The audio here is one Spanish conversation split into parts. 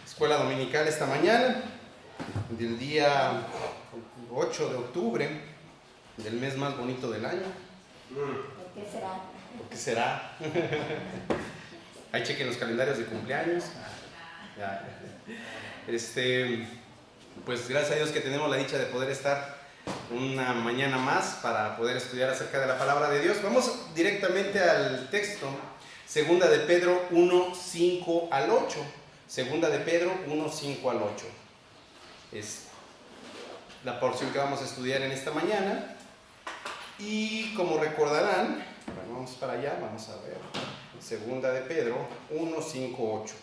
Escuela dominical esta mañana, del día 8 de octubre, del mes más bonito del año. ¿Por qué será? ¿Por qué será? Ahí chequen los calendarios de cumpleaños. Ya. Pues gracias a Dios que tenemos la dicha de poder estar una mañana más para poder estudiar acerca de la palabra de Dios. Vamos directamente al texto, segunda de Pedro 1, 5 al 8. Segunda de Pedro 1, 5 al 8. Es la porción que vamos a estudiar en esta mañana. Y como recordarán, bueno, vamos para allá, vamos a ver. Segunda de Pedro 1, 5, 8.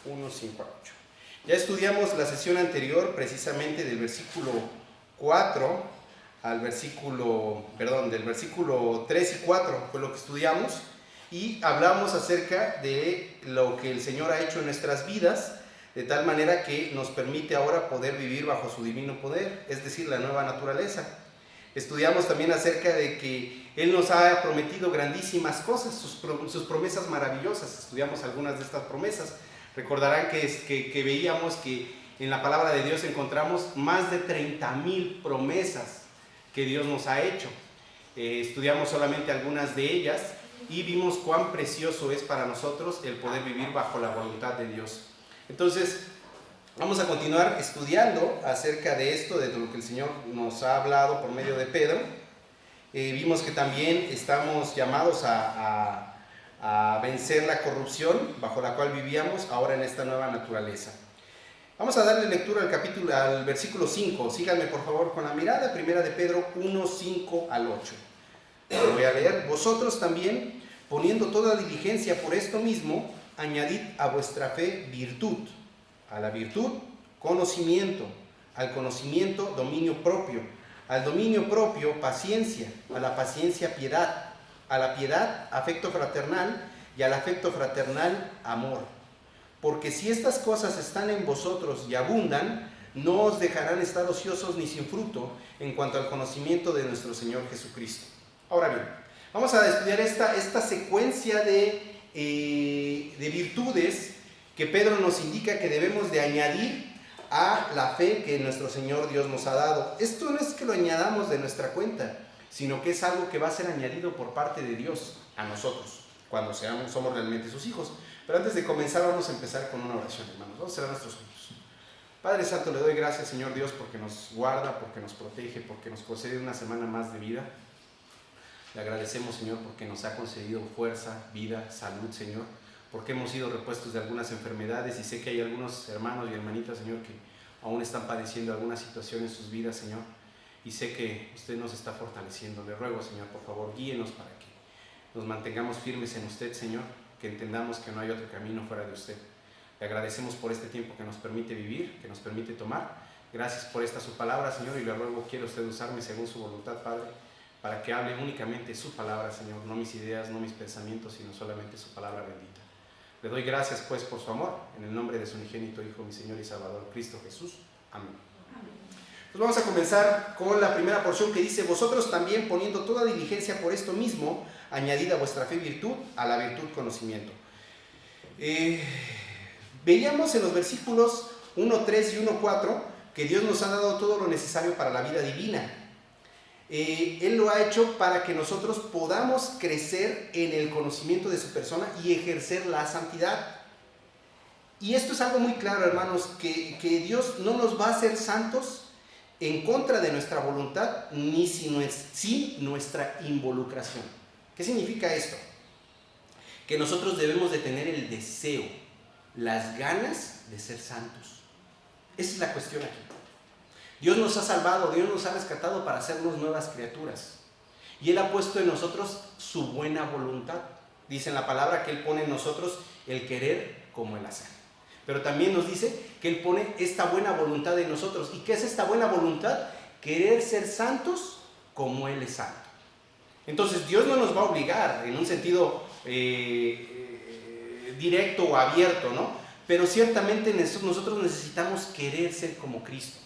1, 5 al 8. Ya estudiamos la sesión anterior precisamente del versículo 4 al versículo, del versículo 3 y 4 fue lo que estudiamos. Y hablamos acerca de lo que el Señor ha hecho en nuestras vidas, de tal manera que nos permite ahora poder vivir bajo su divino poder, es decir, la nueva naturaleza. Estudiamos también acerca de que Él nos ha prometido grandísimas cosas, sus promesas maravillosas. Estudiamos algunas de estas promesas. Recordarán que veíamos que en la palabra de Dios encontramos más de 30,000 promesas que Dios nos ha hecho. Estudiamos solamente algunas de ellas y vimos cuán precioso es para nosotros el poder vivir bajo la voluntad de Dios. Entonces, vamos a continuar estudiando acerca de esto, de lo que el Señor nos ha hablado por medio de Pedro. Vimos que también estamos llamados a vencer la corrupción bajo la cual vivíamos ahora en esta nueva naturaleza. Vamos a darle lectura al versículo 5. Síganme por favor con la mirada. Primera de Pedro 1, 5 al 8. Lo voy a leer. Vosotros también, poniendo toda diligencia por esto mismo, añadid a vuestra fe virtud, a la virtud conocimiento, al conocimiento dominio propio, al dominio propio paciencia, a la paciencia piedad, a la piedad afecto fraternal y al afecto fraternal amor. Porque si estas cosas están en vosotros y abundan, no os dejarán estar ociosos ni sin fruto en cuanto al conocimiento de nuestro Señor Jesucristo. Ahora bien, vamos a estudiar esta secuencia de virtudes que Pedro nos indica que debemos de añadir a la fe que nuestro Señor Dios nos ha dado. Esto no es que lo añadamos de nuestra cuenta, sino que es algo que va a ser añadido por parte de Dios a nosotros, cuando somos realmente sus hijos. Pero antes de comenzar, vamos a empezar con una oración, hermanos. Vamos a cerrar nuestros ojos. Padre Santo, le doy gracias, Señor Dios, porque nos guarda, porque nos protege, porque nos concede una semana más de vida. Le agradecemos, Señor, porque nos ha concedido fuerza, vida, salud, Señor, porque hemos sido repuestos de algunas enfermedades y sé que hay algunos hermanos y hermanitas, Señor, que aún están padeciendo alguna situación en sus vidas, Señor, y sé que usted nos está fortaleciendo. Le ruego, Señor, por favor, guíenos para que nos mantengamos firmes en usted, Señor, que entendamos que no hay otro camino fuera de usted. Le agradecemos por este tiempo que nos permite vivir, que nos permite tomar. Gracias por esta su palabra, Señor, y le ruego, quiere usted usarme según su voluntad, Padre, para que hable únicamente su palabra, Señor, no mis ideas, no mis pensamientos, sino solamente su palabra bendita. Le doy gracias, pues, por su amor, en el nombre de su unigénito Hijo, mi Señor y Salvador, Cristo Jesús. Amén. Pues vamos a comenzar con la primera porción que dice: vosotros también, poniendo toda diligencia por esto mismo, añadid a vuestra fe virtud, a la virtud conocimiento. Veíamos en los versículos 1.3 y 1.4 que Dios nos ha dado todo lo necesario para la vida divina. Él lo ha hecho para que nosotros podamos crecer en el conocimiento de su persona y ejercer la santidad. Y esto es algo muy claro, hermanos, que Dios no nos va a hacer santos en contra de nuestra voluntad ni sin nuestra involucración. ¿Qué significa esto? Que nosotros debemos de tener el deseo, las ganas de ser santos. Esa es la cuestión aquí. Dios nos ha salvado, Dios nos ha rescatado para hacernos nuevas criaturas. Y Él ha puesto en nosotros su buena voluntad. Dice en la palabra que Él pone en nosotros el querer como el hacer. Pero también nos dice que Él pone esta buena voluntad en nosotros. ¿Y qué es esta buena voluntad? Querer ser santos como Él es santo. Entonces Dios no nos va a obligar en un sentido directo o abierto, ¿no? Pero ciertamente nosotros necesitamos querer ser como Cristo.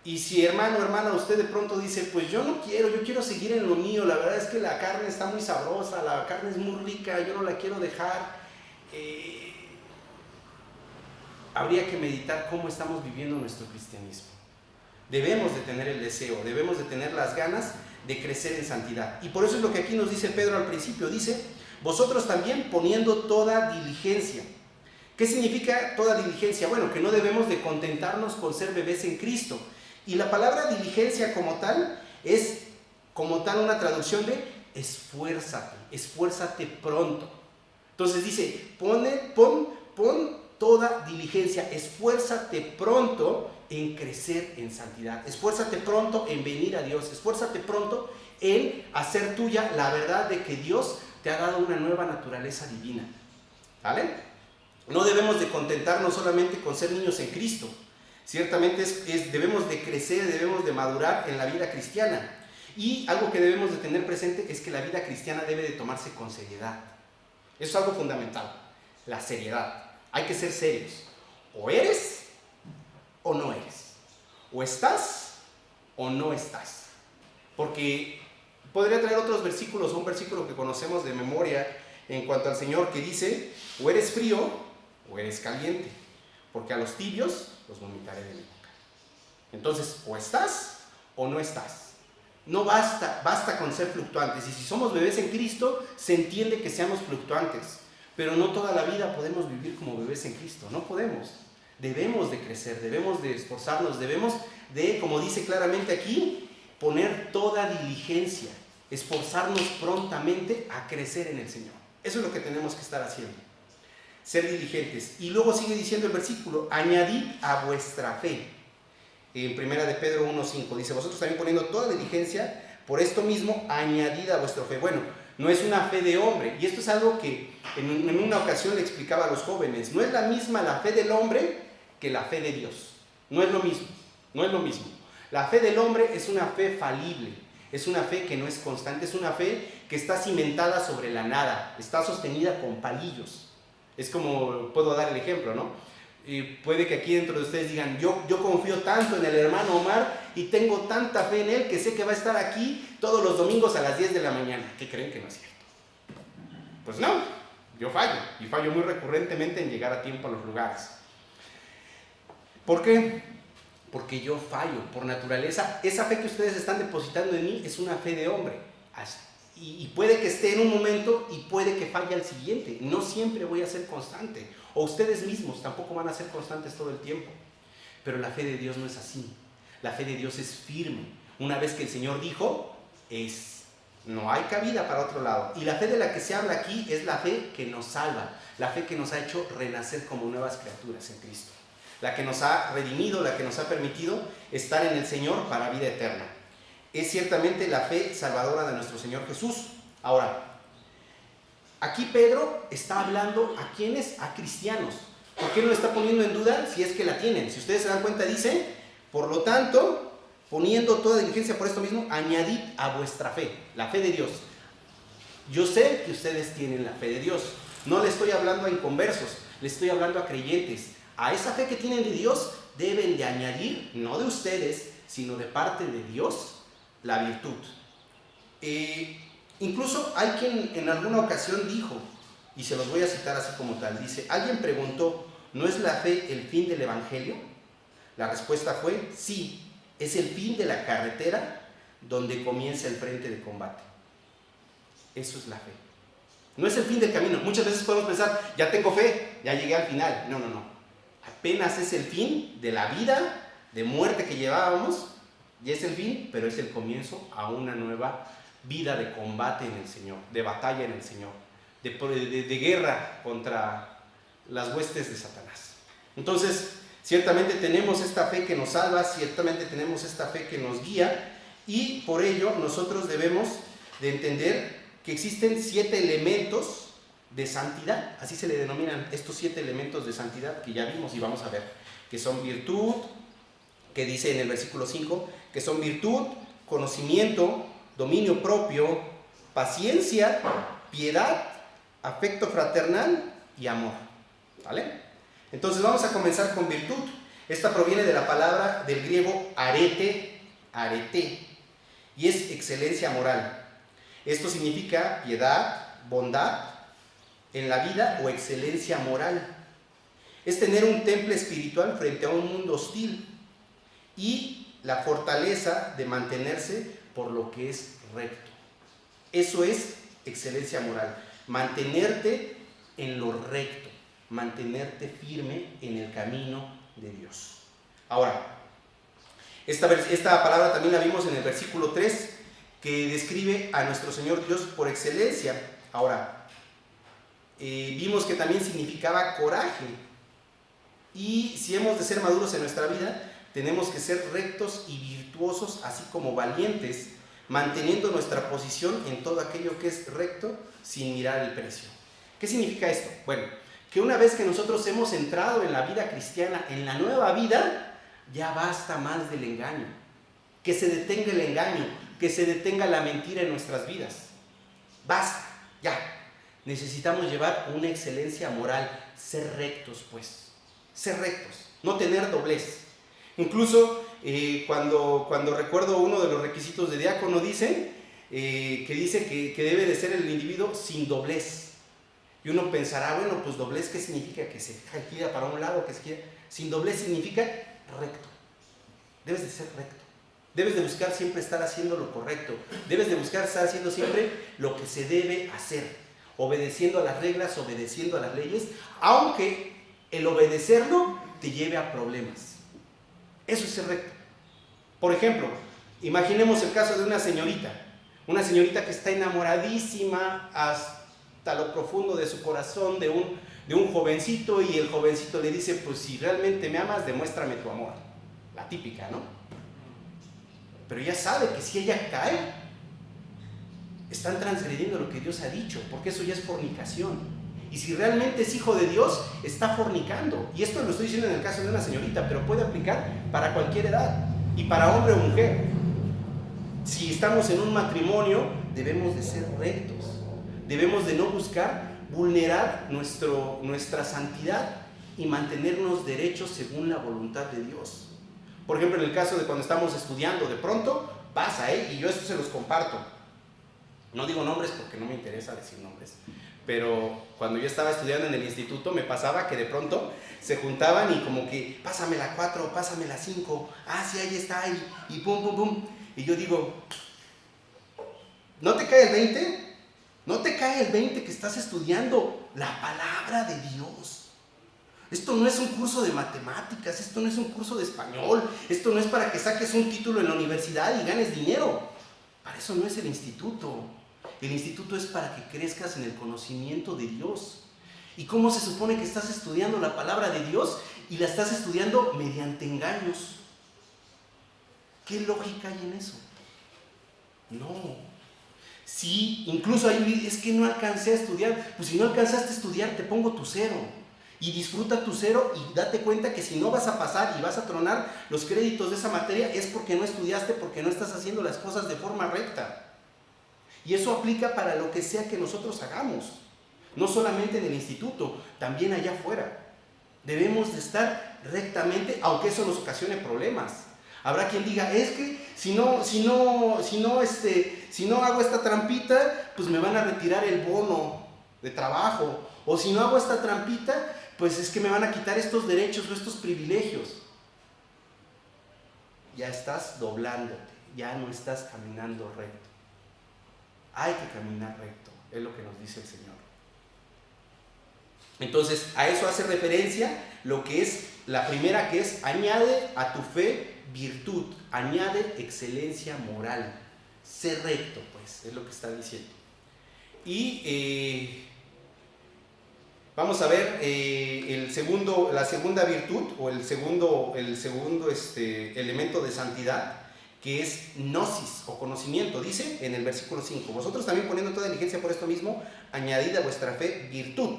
Y si hermano, hermana, usted de pronto dice, pues yo no quiero, yo quiero seguir en lo mío, la verdad es que la carne está muy sabrosa, la carne es muy rica, yo no la quiero dejar, habría que meditar cómo estamos viviendo nuestro cristianismo. Debemos de tener el deseo, debemos de tener las ganas de crecer en santidad. Y por eso es lo que aquí nos dice Pedro al principio, dice, vosotros también poniendo toda diligencia. ¿Qué significa toda diligencia? Bueno, que no debemos de contentarnos con ser bebés en Cristo. Y la palabra diligencia como tal es como tal una traducción de esfuérzate, esfuérzate pronto. Entonces dice, pon toda diligencia, esfuérzate pronto en crecer en santidad, esfuérzate pronto en venir a Dios, esfuérzate pronto en hacer tuya la verdad de que Dios te ha dado una nueva naturaleza divina. ¿Vale? No debemos de contentarnos solamente con ser niños en Cristo. Ciertamente debemos de crecer, debemos de madurar en la vida cristiana. Y algo que debemos de tener presente es que la vida cristiana debe de tomarse con seriedad. Eso es algo fundamental, la seriedad. Hay que ser serios. O eres o no eres. O estás o no estás. Porque podría traer otros versículos, un versículo que conocemos de memoria en cuanto al Señor que dice, o eres frío o eres caliente, porque a los tibios los vomitaré de mi boca. Entonces, o estás o no estás. No basta con ser fluctuantes. Y si somos bebés en Cristo, se entiende que seamos fluctuantes. Pero no toda la vida podemos vivir como bebés en Cristo. No podemos. Debemos de crecer, debemos de esforzarnos, debemos de, como dice claramente aquí, poner toda diligencia, esforzarnos prontamente a crecer en el Señor. Eso es lo que tenemos que estar haciendo. Ser diligentes. Y luego sigue diciendo el versículo, añadid a vuestra fe. En 1 de Pedro 1:5 dice, vosotros también poniendo toda diligencia, por esto mismo añadid a vuestra fe. Bueno, no es una fe de hombre, y esto es algo que en una ocasión le explicaba a los jóvenes, no es la misma la fe del hombre que la fe de Dios. No es lo mismo, no es lo mismo. La fe del hombre es una fe falible, es una fe que no es constante, es una fe que está cimentada sobre la nada, está sostenida con palillos. Es como, puedo dar el ejemplo, ¿no? Puede que aquí dentro de ustedes digan, yo confío tanto en el hermano Omar y tengo tanta fe en él que sé que va a estar aquí todos los domingos a las 10 de la mañana. ¿Qué creen que no es cierto? Pues no, yo fallo, y fallo muy recurrentemente en llegar a tiempo a los lugares. ¿Por qué? Porque yo fallo, por naturaleza. Esa fe que ustedes están depositando en mí es una fe de hombre. Y puede que esté en un momento y puede que falle al siguiente. No siempre voy a ser constante. O ustedes mismos tampoco van a ser constantes todo el tiempo. Pero la fe de Dios no es así. La fe de Dios es firme. Una vez que el Señor dijo, es. No hay cabida para otro lado. Y la fe de la que se habla aquí es la fe que nos salva. La fe que nos ha hecho renacer como nuevas criaturas en Cristo. La que nos ha redimido, la que nos ha permitido estar en el Señor para vida eterna. Es ciertamente la fe salvadora de nuestro Señor Jesús. Ahora, aquí Pedro está hablando a ¿quiénes? A cristianos. ¿Por qué no está poniendo en duda si es que la tienen? Si ustedes se dan cuenta, dice, por lo tanto, poniendo toda diligencia por esto mismo, añadid a vuestra fe, la fe de Dios. Yo sé que ustedes tienen la fe de Dios. No le estoy hablando a inconversos, le estoy hablando a creyentes. A esa fe que tienen de Dios deben de añadir, no de ustedes, sino de parte de Dios, la virtud. Incluso hay quien en alguna ocasión dijo, y se los voy a citar así como tal, dice, alguien preguntó, ¿no es la fe el fin del evangelio? La respuesta fue, sí, es el fin de la carretera donde comienza el frente de combate. Eso es la fe. No es el fin del camino. Muchas veces podemos pensar, ya tengo fe, ya llegué al final. No, no, no. Apenas es el fin de la vida de muerte que llevábamos, y es el fin, pero es el comienzo a una nueva vida de combate en el Señor, de batalla en el Señor, de guerra contra las huestes de Satanás. Entonces, ciertamente tenemos esta fe que nos salva, ciertamente tenemos esta fe que nos guía, y por ello nosotros debemos de entender que existen 7 elementos de santidad, así se le denominan estos 7 elementos de santidad que ya vimos y vamos a ver, que son virtud, que dice en el versículo 5, que son virtud, conocimiento, dominio propio, paciencia, piedad, afecto fraternal y amor. ¿Vale? Entonces vamos a comenzar con virtud. Esta proviene de la palabra del griego arete, y es excelencia moral. Esto significa piedad, bondad en la vida o excelencia moral. Es tener un temple espiritual frente a un mundo hostil y la fortaleza de mantenerse por lo que es recto. Eso es excelencia moral, mantenerte en lo recto, mantenerte firme en el camino de Dios. Ahora, esta palabra también la vimos en el versículo 3, que describe a nuestro Señor Dios por excelencia. Ahora, vimos que también significaba coraje. Y si hemos de ser maduros en nuestra vida, tenemos que ser rectos y virtuosos, así como valientes, manteniendo nuestra posición en todo aquello que es recto, sin mirar el precio. ¿Qué significa esto? Bueno, que una vez que nosotros hemos entrado en la vida cristiana, en la nueva vida, ya basta más del engaño. Que se detenga el engaño, que se detenga la mentira en nuestras vidas. Basta, ya. Necesitamos llevar una excelencia moral, ser rectos, pues. Ser rectos, no tener doblez. Incluso cuando recuerdo uno de los requisitos de diácono, dice que debe de ser el individuo sin doblez. Y uno pensará, bueno, pues doblez, ¿qué significa? Que se gira para un lado, que se gira. Sin doblez significa recto. Debes de ser recto. Debes de buscar siempre estar haciendo lo correcto. Debes de buscar estar haciendo siempre lo que se debe hacer. Obedeciendo a las reglas, obedeciendo a las leyes, aunque el obedecerlo te lleve a problemas. Eso es ser recto. Por ejemplo, imaginemos el caso de una señorita que está enamoradísima hasta lo profundo de su corazón de un jovencito, y el jovencito le dice, pues si realmente me amas, demuéstrame tu amor. La típica, ¿no? Pero ella sabe que si ella cae, están transgrediendo lo que Dios ha dicho, porque eso ya es fornicación. Y si realmente es hijo de Dios, está fornicando. Y esto lo estoy diciendo en el caso de una señorita, pero puede aplicar para cualquier edad, y para hombre o mujer. Si estamos en un matrimonio, debemos de ser rectos. Debemos de no buscar vulnerar nuestra santidad y mantenernos derechos según la voluntad de Dios. Por ejemplo, en el caso de cuando estamos estudiando, de pronto pasa, y yo esto se los comparto. No digo nombres porque no me interesa decir nombres. Pero cuando yo estaba estudiando en el instituto, me pasaba que de pronto se juntaban y como que, pásame la 4, pásame la 5, sí, ahí está, y pum, pum, pum. Y yo digo, ¿no te cae el 20? ¿No te cae el 20 que estás estudiando la palabra de Dios? Esto no es un curso de matemáticas, esto no es un curso de español, esto no es para que saques un título en la universidad y ganes dinero. Para eso no es el instituto. El instituto es para que crezcas en el conocimiento de Dios. ¿Y cómo se supone que estás estudiando la palabra de Dios y la estás estudiando mediante engaños? ¿Qué lógica hay en eso? No. Sí, incluso ahí es que no alcancé a estudiar. Pues si no alcanzaste a estudiar, te pongo tu 0. Y disfruta tu 0 y date cuenta que si no vas a pasar y vas a tronar los créditos de esa materia, es porque no estudiaste, porque no estás haciendo las cosas de forma recta. Y eso aplica para lo que sea que nosotros hagamos, no solamente en el instituto, también allá afuera. Debemos de estar rectamente, aunque eso nos ocasione problemas. Habrá quien diga, es que si no hago esta trampita, pues me van a retirar el bono de trabajo. O si no hago esta trampita, pues es que me van a quitar estos derechos o estos privilegios. Ya estás doblándote, ya no estás caminando recto. Hay que caminar recto, es lo que nos dice el Señor. Entonces, a eso hace referencia lo que es la primera, que es añade a tu fe virtud, añade excelencia moral. Sé recto, pues, es lo que está diciendo. Y vamos a ver la segunda virtud o el segundo elemento de santidad, que es gnosis o conocimiento. Dice en el versículo 5, vosotros también poniendo toda diligencia por esto mismo, añadid a vuestra fe virtud.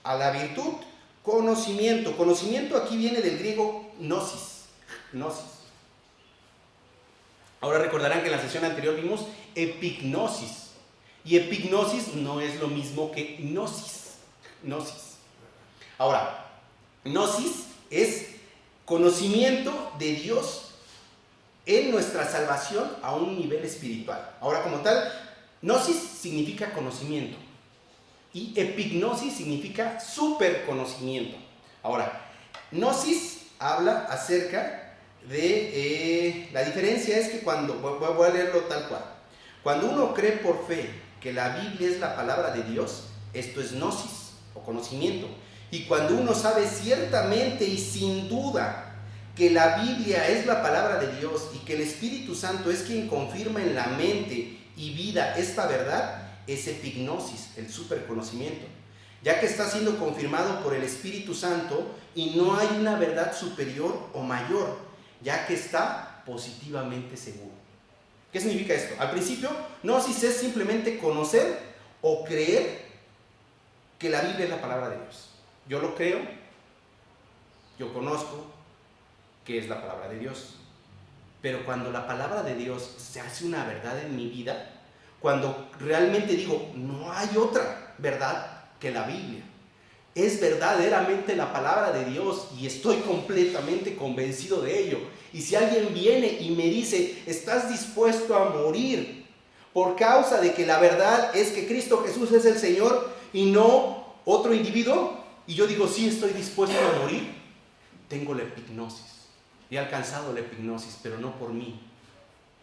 A la virtud, conocimiento. Conocimiento aquí viene del griego gnosis. Ahora recordarán que en la sesión anterior vimos epignosis. Y epignosis no es lo mismo que gnosis. Ahora, gnosis es conocimiento de Dios en nuestra salvación a un nivel espiritual. Ahora, como tal, gnosis significa conocimiento y epignosis significa superconocimiento. Ahora, gnosis habla acerca de la diferencia es que cuando, voy a leerlo tal cual, cuando uno cree por fe que la Biblia es la palabra de Dios, esto es gnosis o conocimiento. Y cuando uno sabe ciertamente y sin duda que la Biblia es la palabra de Dios y que el Espíritu Santo es quien confirma en la mente y vida esta verdad, es epignosis, el superconocimiento, ya que está siendo confirmado por el Espíritu Santo y no hay una verdad superior o mayor, ya que está positivamente seguro. ¿Qué significa esto? Al principio, gnosis es simplemente conocer o creer que la Biblia es la palabra de Dios. Yo lo creo, yo conozco que es la palabra de Dios. Pero cuando la palabra de Dios se hace una verdad en mi vida, cuando realmente digo, no hay otra verdad que la Biblia, es verdaderamente la palabra de Dios y estoy completamente convencido de ello. Y si alguien viene y me dice, ¿estás dispuesto a morir por causa de que la verdad es que Cristo Jesús es el Señor y no otro individuo? Y yo digo, sí, estoy dispuesto a morir. Tengo la epignosis. He alcanzado la epignosis, pero no por mí,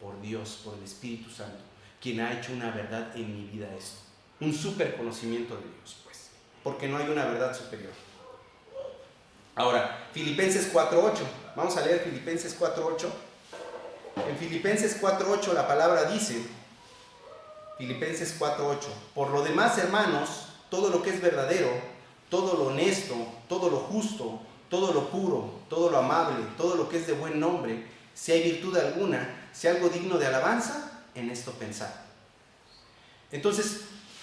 por Dios, por el Espíritu Santo, quien ha hecho una verdad en mi vida esto. Un super conocimiento de Dios, pues, porque no hay una verdad superior. Ahora, Filipenses 4:8. Vamos a leer Filipenses 4:8. En Filipenses 4:8 la palabra dice, Filipenses 4:8, por lo demás, hermanos, todo lo que es verdadero, todo lo honesto, todo lo justo, todo lo puro, todo lo amable, todo lo que es de buen nombre, si hay virtud alguna, si algo digno de alabanza, en esto pensad. Entonces,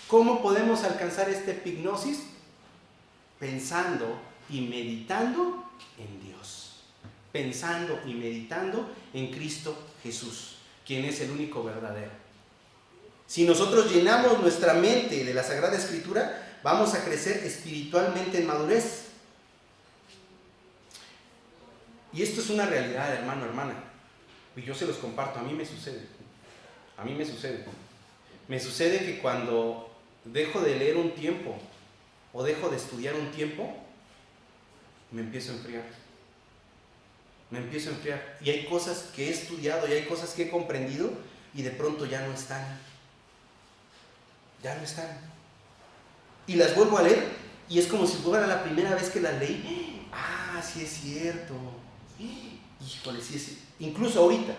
¿cómo podemos alcanzar esta epignosis? Pensando y meditando en Dios. Pensando y meditando en Cristo Jesús, quien es el único verdadero. Si nosotros llenamos nuestra mente de la Sagrada Escritura, vamos a crecer espiritualmente en madurez. Y esto es una realidad, hermano, hermana. Y yo se los comparto, a mí me sucede. A mí me sucede. Me sucede que cuando dejo de leer un tiempo o dejo de estudiar un tiempo, me empiezo a enfriar. Me empiezo a enfriar. Y hay cosas que he estudiado y hay cosas que he comprendido y de pronto ya no están. Ya no están. Y las vuelvo a leer y es como si fuera la primera vez que las leí. Ah, sí es cierto. Híjole, sí es. Incluso ahorita,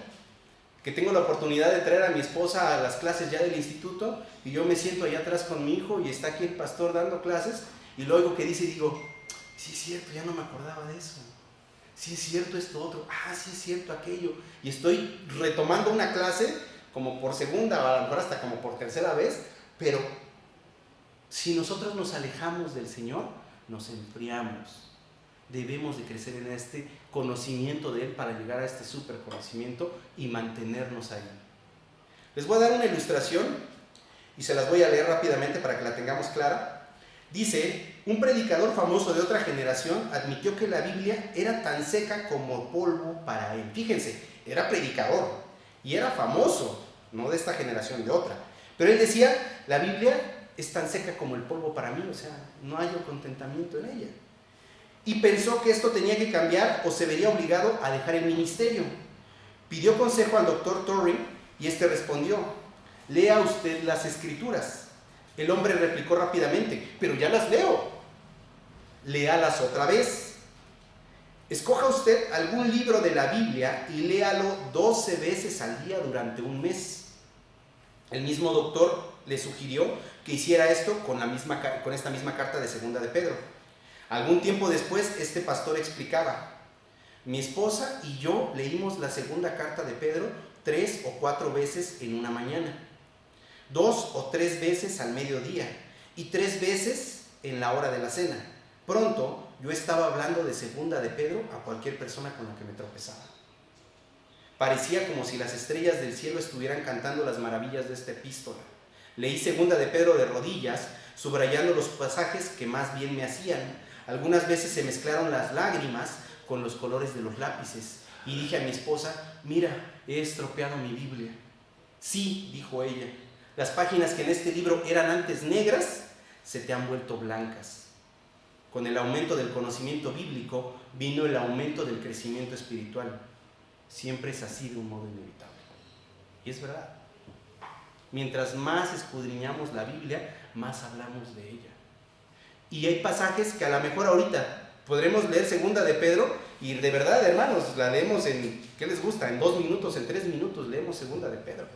que tengo la oportunidad de traer a mi esposa a las clases ya del instituto y yo me siento allá atrás con mi hijo y está aquí el pastor dando clases y lo oigo que dice y digo, sí es cierto, ya no me acordaba de eso. Sí es cierto esto otro. Ah, sí es cierto aquello. Y estoy retomando una clase como por segunda o a lo mejor hasta como por tercera vez, pero si nosotros nos alejamos del Señor, nos enfriamos. Debemos de crecer en este conocimiento de Él para llegar a este super conocimiento y mantenernos ahí. Les voy a dar una ilustración y se las voy a leer rápidamente para que la tengamos clara. Dice, un predicador famoso de otra generación admitió que la Biblia era tan seca como polvo para él. Fíjense, era predicador y era famoso, no de esta generación, de otra. Pero él decía, la Biblia es tan seca como el polvo para mí, o sea, no hay contentamiento en ella. Y pensó que esto tenía que cambiar o se vería obligado a dejar el ministerio. Pidió consejo al doctor Torrey y este respondió, lea usted las escrituras. El hombre replicó rápidamente, pero ya las leo. Léalas otra vez. Escoja usted algún libro de la Biblia y léalo 12 veces al día durante un mes. El mismo doctor le sugirió que hiciera esto con esta misma carta de segunda de Pedro. Algún tiempo después, este pastor explicaba, mi esposa y yo leímos la segunda carta de Pedro 3 o 4 veces en una mañana, 2 o 3 veces al mediodía y 3 veces en la hora de la cena. Pronto yo estaba hablando de segunda de Pedro a cualquier persona con la que me tropezaba. Parecía como si las estrellas del cielo estuvieran cantando las maravillas de esta epístola. Leí segunda de Pedro de rodillas, subrayando los pasajes que más bien me hacían. Algunas veces se mezclaron las lágrimas con los colores de los lápices. Y dije a mi esposa, mira, he estropeado mi Biblia. Sí, dijo ella, las páginas que en este libro eran antes negras, se te han vuelto blancas. Con el aumento del conocimiento bíblico vino el aumento del crecimiento espiritual. Siempre es así de un modo inevitable. Y es verdad. Mientras más escudriñamos la Biblia, más hablamos de ella. Y hay pasajes que a lo mejor ahorita podremos leer segunda de Pedro, y de verdad, hermanos, la leemos en, ¿qué les gusta? En 2 minutos, en 3 minutos leemos segunda de Pedro.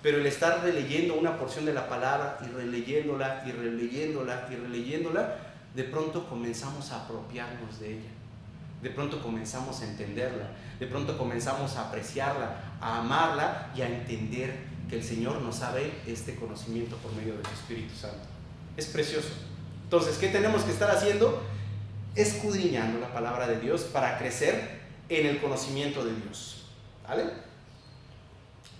Pero el estar releyendo una porción de la palabra y releyéndola y releyéndola y releyéndola, de pronto comenzamos a apropiarnos de ella. De pronto comenzamos a entenderla, de pronto comenzamos a apreciarla, a amarla y a entender que el Señor nos sabe este conocimiento por medio del Espíritu Santo. Es precioso. Entonces, ¿qué tenemos que estar haciendo? Escudriñando la palabra de Dios para crecer en el conocimiento de Dios. ¿Vale?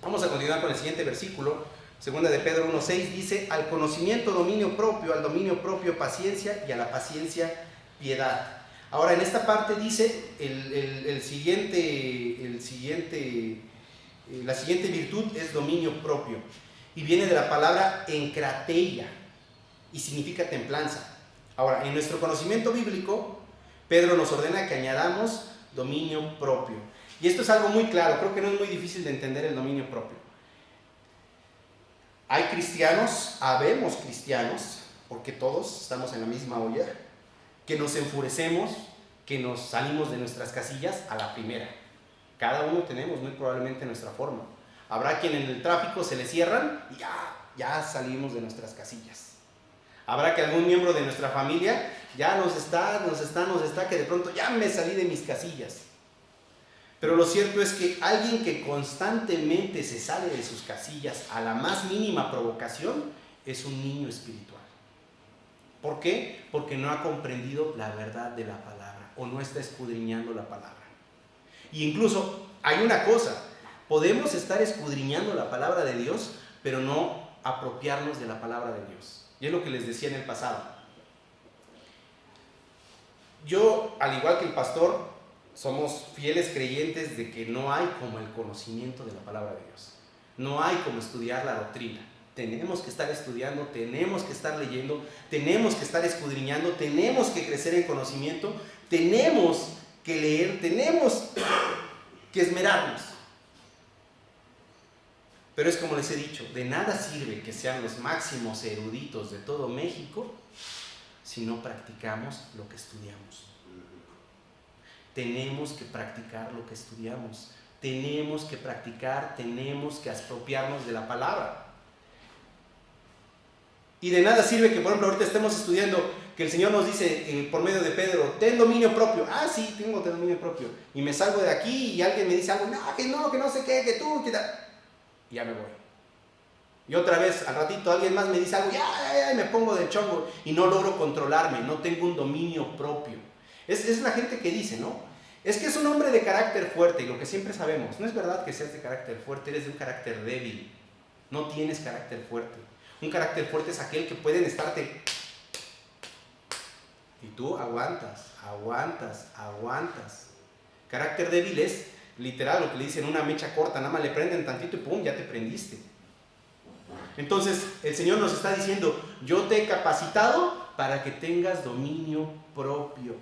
Vamos a continuar con el siguiente versículo. Segunda de Pedro 1:6 dice: al conocimiento dominio propio, al dominio propio paciencia, y a la paciencia piedad. Ahora en esta parte dice la siguiente virtud es dominio propio, y viene de la palabra enkrateia y significa templanza. Ahora, en nuestro conocimiento bíblico, Pedro nos ordena que añadamos dominio propio. Y esto es algo muy claro, creo que no es muy difícil de entender el dominio propio. Hay cristianos, habemos cristianos, porque todos estamos en la misma olla, que nos enfurecemos, que nos salimos de nuestras casillas a la primera. Cada uno tenemos muy probablemente nuestra forma. Habrá quien en el tráfico se le cierran y ya salimos de nuestras casillas. Habrá que algún miembro de nuestra familia ya nos está, que de pronto ya me salí de mis casillas. Pero lo cierto es que alguien que constantemente se sale de sus casillas a la más mínima provocación es un niño espiritual. ¿Por qué? Porque no ha comprendido la verdad de la palabra o no está escudriñando la palabra. Y incluso hay una cosa, podemos estar escudriñando la palabra de Dios, pero no apropiarnos de la palabra de Dios. Y es lo que les decía en el pasado. Yo, al igual que el pastor, somos fieles creyentes de que no hay como el conocimiento de la palabra de Dios. No hay como estudiar la doctrina. Tenemos que estar estudiando, tenemos que estar leyendo, tenemos que estar escudriñando, tenemos que crecer en conocimiento, tenemos que leer, tenemos que esmerarnos. Pero es como les he dicho, de nada sirve que sean los máximos eruditos de todo México si no practicamos lo que estudiamos. Tenemos que practicar lo que estudiamos, tenemos que practicar, tenemos que apropiarnos de la palabra. Y de nada sirve que, por ejemplo, ahorita estemos estudiando, que el Señor nos dice por medio de Pedro, ten dominio propio. Ah, sí, tengo dominio propio. Y me salgo de aquí y alguien me dice algo, que no sé qué, que tú, que tal. Y ya me voy. Y otra vez, al ratito, alguien más me dice algo, ya, me pongo de chongo y no logro controlarme, no tengo un dominio propio. Es la gente que dice, ¿no? Es que es un hombre de carácter fuerte, y lo que siempre sabemos, no es verdad que seas de carácter fuerte, eres de un carácter débil. No tienes carácter fuerte. Un carácter fuerte es aquel que pueden estarte y tú aguantas. Carácter débil es literal lo que le dicen una mecha corta, nada más le prenden tantito y pum, ya te prendiste. Entonces el Señor nos está diciendo, yo te he capacitado para que tengas dominio propio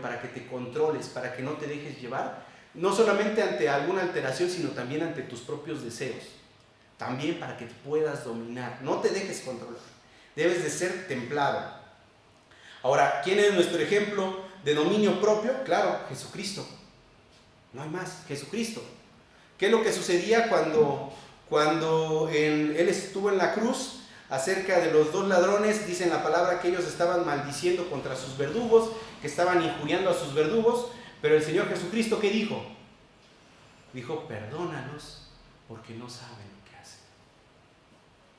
para que te controles, para que no te dejes llevar, no solamente ante alguna alteración, sino también ante tus propios deseos. También para que te puedas dominar, no te dejes controlar, debes de ser templado. Ahora, ¿quién es nuestro ejemplo de dominio propio? Claro, Jesucristo, no hay más, Jesucristo. ¿Qué es lo que sucedía cuando Él estuvo en la cruz? Acerca de los 2 ladrones, dice en la palabra que ellos estaban maldiciendo contra sus verdugos, que estaban injuriando a sus verdugos, pero el Señor Jesucristo, ¿qué dijo? Dijo, perdónalos porque no saben lo que hacen.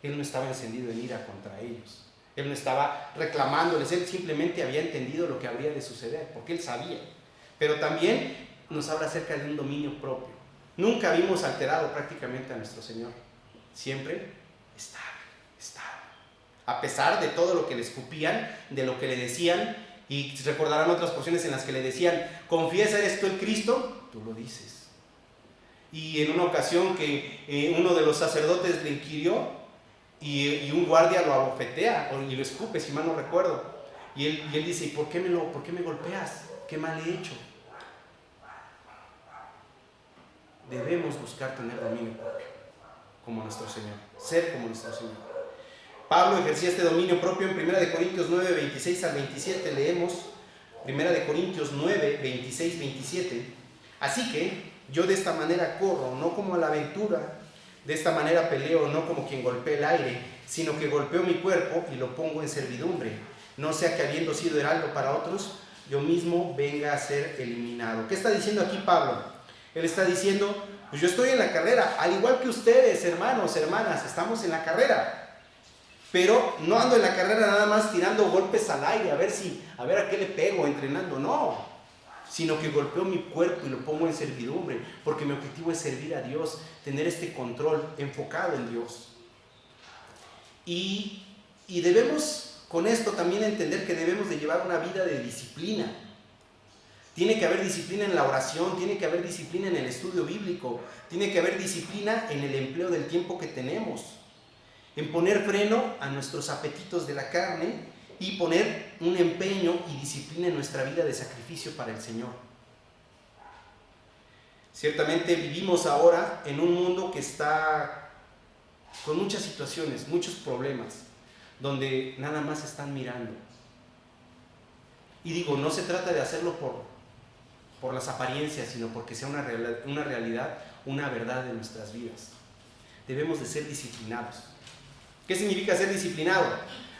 Él no estaba encendido en ira contra ellos, Él no estaba reclamándoles, Él simplemente había entendido lo que habría de suceder, porque Él sabía. Pero también nos habla acerca de un dominio propio. Nunca vimos alterado prácticamente a nuestro Señor, siempre estable. A pesar de todo lo que le escupían, de lo que le decían, Y recordarán otras porciones en las que le decían, confiesa, ¿eres tú el Cristo? Tú lo dices. Y en una ocasión que uno de los sacerdotes le inquirió y un guardia lo abofetea y lo escupe, si mal no recuerdo. Y él dice, ¿y por qué me golpeas? ¿Qué mal he hecho? Debemos buscar tener dominio propio, como nuestro Señor, ser como nuestro Señor. Pablo ejercía este dominio propio en 1 Corintios 9, 26 al 27, leemos 1 Corintios 9, 26, 27. Así que yo de esta manera corro, no como a la aventura, de esta manera peleo, no como quien golpea el aire, sino que golpeo mi cuerpo y lo pongo en servidumbre, no sea que habiendo sido heraldo para otros, yo mismo venga a ser eliminado. ¿Qué está diciendo aquí Pablo? Él está diciendo, pues yo estoy en la carrera, al igual que ustedes, hermanos, hermanas, estamos en la carrera. Pero no ando en la carrera nada más tirando golpes al aire, a ver a qué le pego, entrenando, no. Sino que golpeo mi cuerpo y lo pongo en servidumbre, porque mi objetivo es servir a Dios, tener este control enfocado en Dios. Y debemos con esto también entender que debemos de llevar una vida de disciplina. Tiene que haber disciplina en la oración, tiene que haber disciplina en el estudio bíblico, tiene que haber disciplina en el empleo del tiempo que tenemos, en poner freno a nuestros apetitos de la carne y poner un empeño y disciplina en nuestra vida de sacrificio para el Señor. Ciertamente vivimos ahora en un mundo que está con muchas situaciones, muchos problemas, donde nada más están mirando. Y digo, no se trata de hacerlo por las apariencias, sino porque sea una realidad, una verdad de nuestras vidas. Debemos de ser disciplinados. ¿Qué significa ser disciplinado?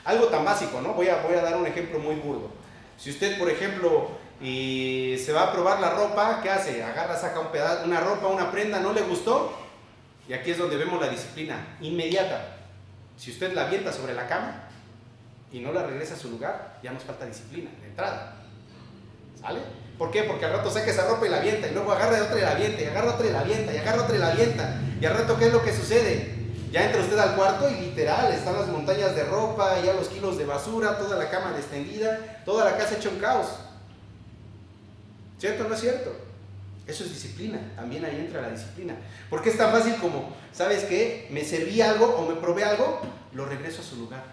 Algo tan básico, ¿no? Voy a dar un ejemplo muy burdo. Si usted, por ejemplo, se va a probar la ropa, ¿qué hace? Agarra, saca un pedazo, una ropa, una prenda, ¿no le gustó? Y aquí es donde vemos la disciplina inmediata. Si usted la avienta sobre la cama y no la regresa a su lugar, ya nos falta disciplina de entrada. ¿Sale? ¿Por qué? Porque al rato saca esa ropa y la avienta, y luego agarra otra y la avienta, y agarra otra y la avienta, y agarra otra y la avienta. Y al rato, ¿qué es lo que sucede? Ya entra usted al cuarto y literal, están las montañas de ropa, ya los kilos de basura, toda la cama extendida, toda la casa hecha un caos. ¿Cierto o no es cierto? Eso es disciplina, también ahí entra la disciplina. Porque es tan fácil como, ¿sabes qué? Me serví algo o me probé algo, lo regreso a su lugar.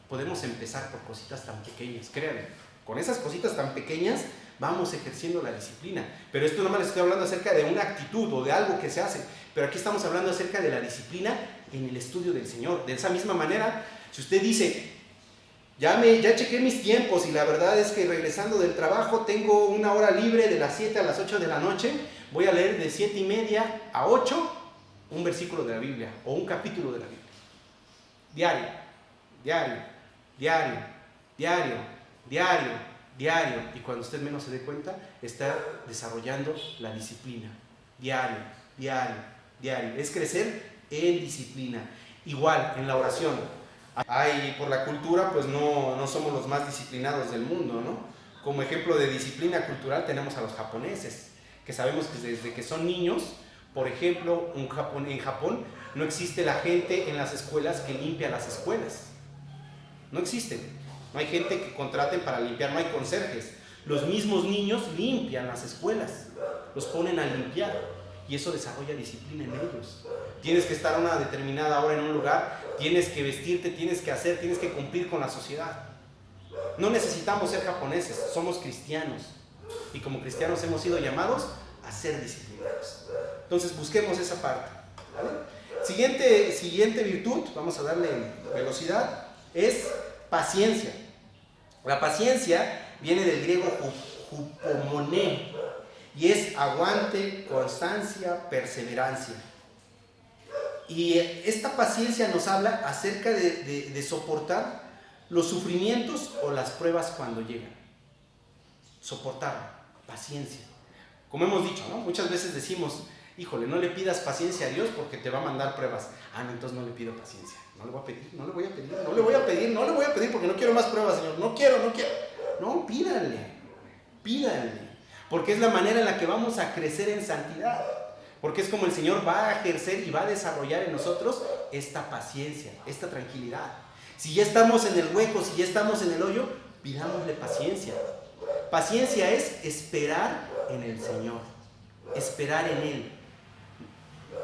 Podemos empezar por cositas tan pequeñas, créanme. Con esas cositas tan pequeñas vamos ejerciendo la disciplina. Pero esto no me les estoy hablando acerca de una actitud o de algo que se hace. Pero aquí estamos hablando acerca de la disciplina en el estudio del Señor. De esa misma manera, si usted dice, ya chequé mis tiempos y la verdad es que regresando del trabajo tengo una hora libre de las 7 a las 8 de la noche, voy a leer de 7:30 a 8 un versículo de la Biblia o un capítulo de la Biblia. Diario. Y cuando usted menos se dé cuenta, está desarrollando la disciplina. Diario. Es crecer en disciplina. Igual, en la oración. Por la cultura, pues no somos los más disciplinados del mundo, ¿no? Como ejemplo de disciplina cultural tenemos a los japoneses, que sabemos que desde que son niños, por ejemplo, en Japón no existe la gente en las escuelas que limpia las escuelas. No existen. No hay gente que contraten para limpiar, no hay conserjes. Los mismos niños limpian las escuelas, los ponen a limpiar y eso desarrolla disciplina en ellos. Tienes que estar a una determinada hora en un lugar, tienes que vestirte, tienes que cumplir con la sociedad. No necesitamos ser japoneses, somos cristianos y como cristianos hemos sido llamados a ser disciplinados. Entonces busquemos esa parte, ¿vale? Siguiente virtud, vamos a darle velocidad, es paciencia. La paciencia viene del griego hupomoné y es aguante, constancia, perseverancia. Y esta paciencia nos habla acerca de soportar los sufrimientos o las pruebas cuando llegan. Soportar, paciencia. Como hemos dicho, ¿no? Muchas veces decimos, híjole, no le pidas paciencia a Dios porque te va a mandar pruebas. No, entonces no le pido paciencia. No le voy a pedir porque no quiero más pruebas, Señor. No quiero. No, pídanle. Porque es la manera en la que vamos a crecer en santidad. Porque es como el Señor va a ejercer y va a desarrollar en nosotros esta paciencia, esta tranquilidad. Si ya estamos en el hueco, si ya estamos en el hoyo, pidámosle paciencia. Paciencia es esperar en el Señor, esperar en Él.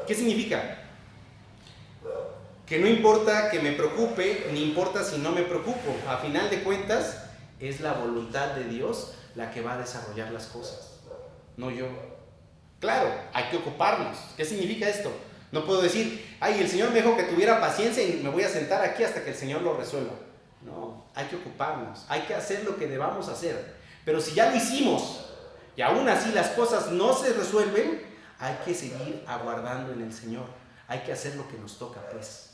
¿Qué significa? Que no importa que me preocupe, ni importa si no me preocupo. A final de cuentas, es la voluntad de Dios la que va a desarrollar las cosas, no yo. Claro, hay que ocuparnos. ¿Qué significa esto? No puedo decir, ay, el Señor me dijo que tuviera paciencia y me voy a sentar aquí hasta que el Señor lo resuelva. No, hay que ocuparnos, hay que hacer lo que debamos hacer. Pero si ya lo hicimos y aún así las cosas no se resuelven, hay que seguir aguardando en el Señor. Hay que hacer lo que nos toca, pues.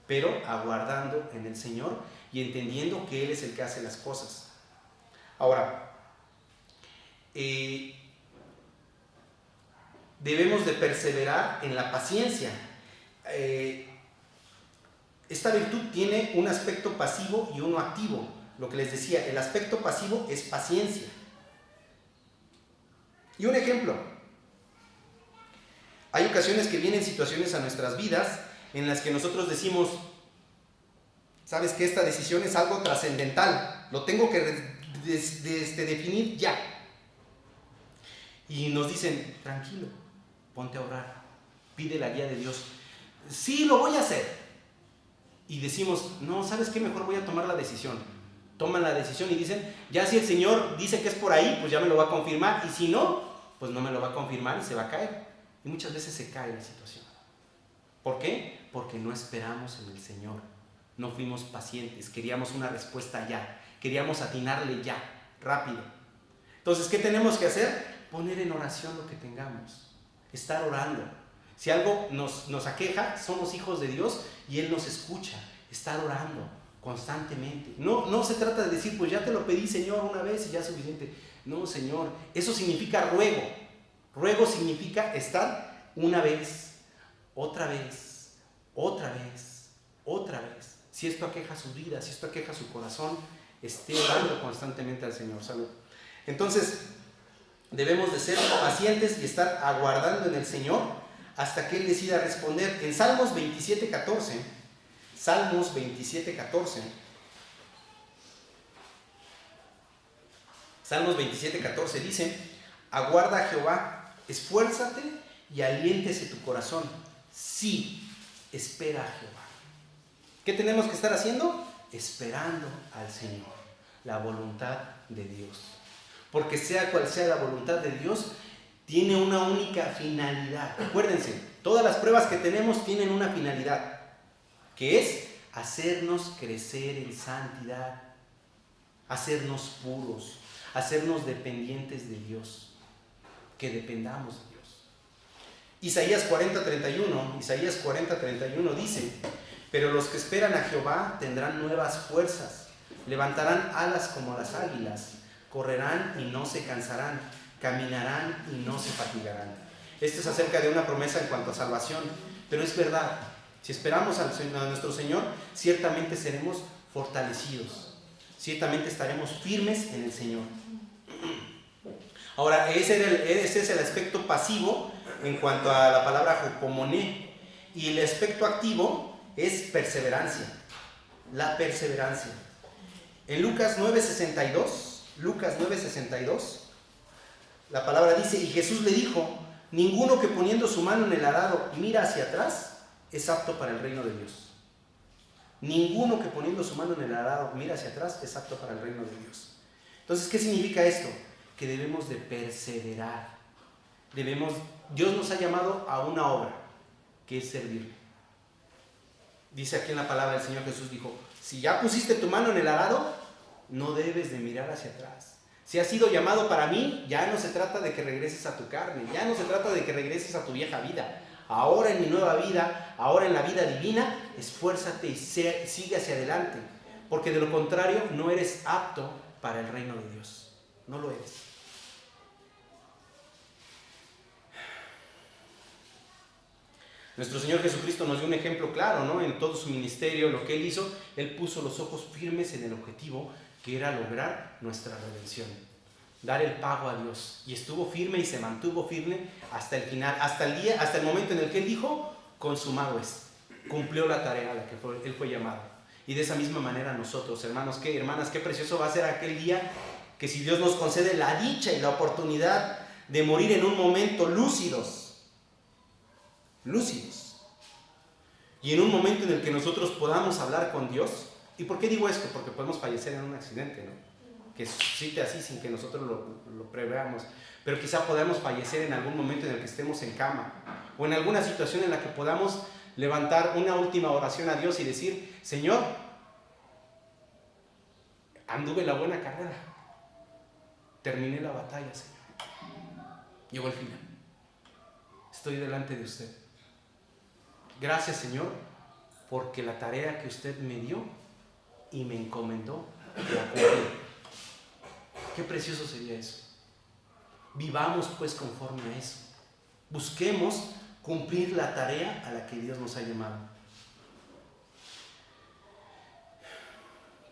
Pero aguardando en el Señor y entendiendo que Él es el que hace las cosas. Ahora, debemos de perseverar en la paciencia. Esta virtud tiene un aspecto pasivo y uno activo. Lo que les decía, el aspecto pasivo es paciencia. Y un ejemplo. Hay ocasiones que vienen situaciones a nuestras vidas en las que nosotros decimos, sabes que esta decisión es algo trascendental, lo tengo que definir ya. Y nos dicen, tranquilo, ponte a orar, pide la guía de Dios. Sí, lo voy a hacer. Y decimos, no, ¿sabes qué? Mejor voy a tomar la decisión. Toman la decisión y dicen, ya si el Señor dice que es por ahí, pues ya me lo va a confirmar. Y si no, pues no me lo va a confirmar y se va a caer. Y muchas veces se cae la situación. ¿Por qué? Porque no esperamos en el Señor. No fuimos pacientes, queríamos una respuesta ya. Queríamos atinarle ya, rápido. Entonces, ¿qué tenemos que hacer? Poner en oración lo que tengamos. Estar orando. Si algo nos aqueja, somos hijos de Dios y Él nos escucha. Estar orando constantemente. No se trata de decir, pues ya te lo pedí, Señor, una vez y ya es suficiente. No, Señor, eso significa ruego. Ruego significa estar una vez, otra vez, otra vez, otra vez. Si esto aqueja su vida, si esto aqueja su corazón, esté orando constantemente al Señor. Salud. Entonces, debemos de ser pacientes y estar aguardando en el Señor hasta que Él decida responder. En Salmos 27:14, Salmos 27:14, Salmos 27:14 dice, aguarda a Jehová, esfuérzate y aliéntese tu corazón. Sí, espera a Jehová. ¿Qué tenemos que estar haciendo? Esperando al Señor, la voluntad de Dios. Porque sea cual sea la voluntad de Dios, tiene una única finalidad. Acuérdense, todas las pruebas que tenemos tienen una finalidad, que es hacernos crecer en santidad, hacernos puros, hacernos dependientes de Dios, que dependamos de Dios. Isaías 40:31 dice, pero los que esperan a Jehová tendrán nuevas fuerzas, levantarán alas como las águilas, correrán y no se cansarán, caminarán y no se fatigarán. Esto es acerca de una promesa en cuanto a salvación, pero es verdad. Si esperamos a nuestro Señor, ciertamente seremos fortalecidos, ciertamente estaremos firmes en el Señor. Ahora, ese es el aspecto pasivo en cuanto a la palabra hupomoné, y el aspecto activo es perseverancia, la perseverancia. En Lucas 9:62, la palabra dice, y Jesús le dijo, ninguno que poniendo su mano en el arado mira hacia atrás es apto para el reino de Dios. Ninguno que poniendo su mano en el arado mira hacia atrás es apto para el reino de Dios. Entonces, ¿qué significa esto? Que debemos de perseverar. Dios nos ha llamado a una obra, que es servir. Dice aquí en la palabra del Señor Jesús, dijo, si ya pusiste tu mano en el arado, no debes de mirar hacia atrás. Si has sido llamado para mí, ya no se trata de que regreses a tu carne, ya no se trata de que regreses a tu vieja vida. Ahora en mi nueva vida, ahora en la vida divina, esfuérzate y sigue hacia adelante, porque de lo contrario no eres apto para el reino de Dios. No lo eres. Nuestro Señor Jesucristo nos dio un ejemplo claro, ¿no? En todo su ministerio, lo que Él hizo, Él puso los ojos firmes en el objetivo, que era lograr nuestra redención, dar el pago a Dios, y estuvo firme y se mantuvo firme hasta el final, hasta el momento en el que Él dijo, consumado es, cumplió la tarea a la que Él fue llamado. Y de esa misma manera nosotros, hermanos, hermanas, qué precioso va a ser aquel día que si Dios nos concede la dicha y la oportunidad de morir en un momento lúcidos, y en un momento en el que nosotros podamos hablar con Dios. ¿Y por qué digo esto? Porque podemos fallecer en un accidente, ¿no? Que suscite así sin que nosotros lo preveamos, pero quizá podamos fallecer en algún momento en el que estemos en cama, o en alguna situación en la que podamos levantar una última oración a Dios y decir: Señor, anduve la buena carrera, terminé la batalla, Señor, llegó el final, estoy delante de usted. Gracias, Señor, porque la tarea que usted me dio y me encomendó, la cumplí. Qué precioso sería eso. Vivamos pues conforme a eso. Busquemos cumplir la tarea a la que Dios nos ha llamado.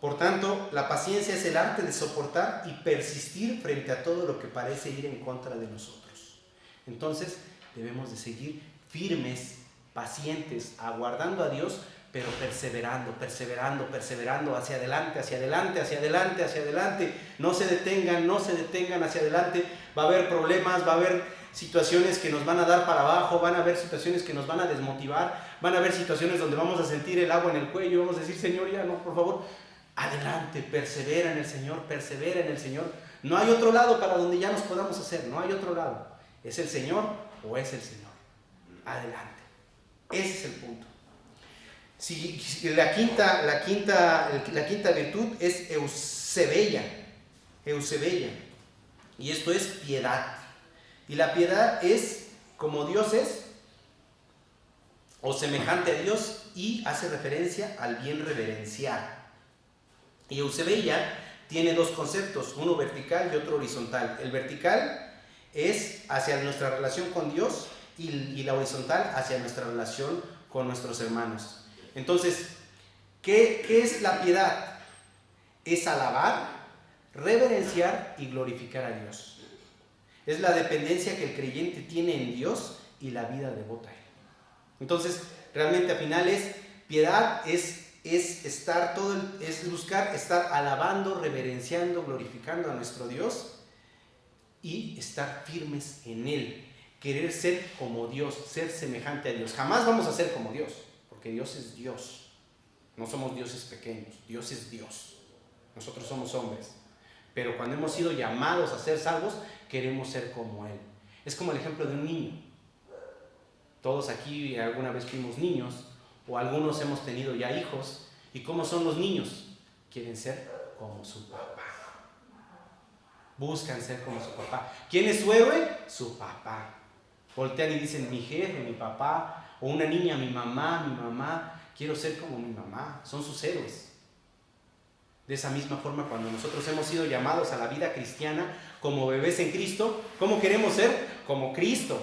Por tanto, la paciencia es el arte de soportar y persistir frente a todo lo que parece ir en contra de nosotros. Entonces, debemos de seguir firmes, pacientes, aguardando a Dios, pero perseverando hacia adelante. No se detengan hacia adelante. Va a haber problemas, va a haber situaciones que nos van a dar para abajo, van a haber situaciones que nos van a desmotivar, van a haber situaciones donde vamos a sentir el agua en el cuello, vamos a decir: Señor, ya no, por favor. Adelante, persevera en el Señor. No hay otro lado para donde ya nos podamos hacer, no hay otro lado. ¿Es el Señor o es el Señor? Adelante. Ese es el punto. Si la quinta virtud es eusebia, y esto es piedad. Y la piedad es como Dios es, o semejante a Dios, y hace referencia al bien reverenciar. Y eusebia tiene dos conceptos, uno vertical y otro horizontal. El vertical es hacia nuestra relación con Dios, y la horizontal hacia nuestra relación con nuestros hermanos. Entonces, ¿qué es la piedad? Es alabar, reverenciar y glorificar a Dios. Es la dependencia que el creyente tiene en Dios y la vida devota a Él. Entonces, realmente al final piedad es buscar estar alabando, reverenciando, glorificando a nuestro Dios y estar firmes en Él. Querer ser como Dios, ser semejante a Dios. Jamás vamos a ser como Dios, porque Dios es Dios. No somos dioses pequeños, Dios es Dios. Nosotros somos hombres. Pero cuando hemos sido llamados a ser salvos, queremos ser como Él. Es como el ejemplo de un niño. Todos aquí alguna vez fuimos niños, o algunos hemos tenido ya hijos. ¿Y cómo son los niños? Quieren ser como su papá. Buscan ser como su papá. ¿Quién es su héroe? Su papá. Voltean y dicen: mi jefe, mi papá, o una niña: mi mamá, quiero ser como mi mamá. Son sus héroes. De esa misma forma, cuando nosotros hemos sido llamados a la vida cristiana como bebés en Cristo, ¿cómo queremos ser? Como Cristo.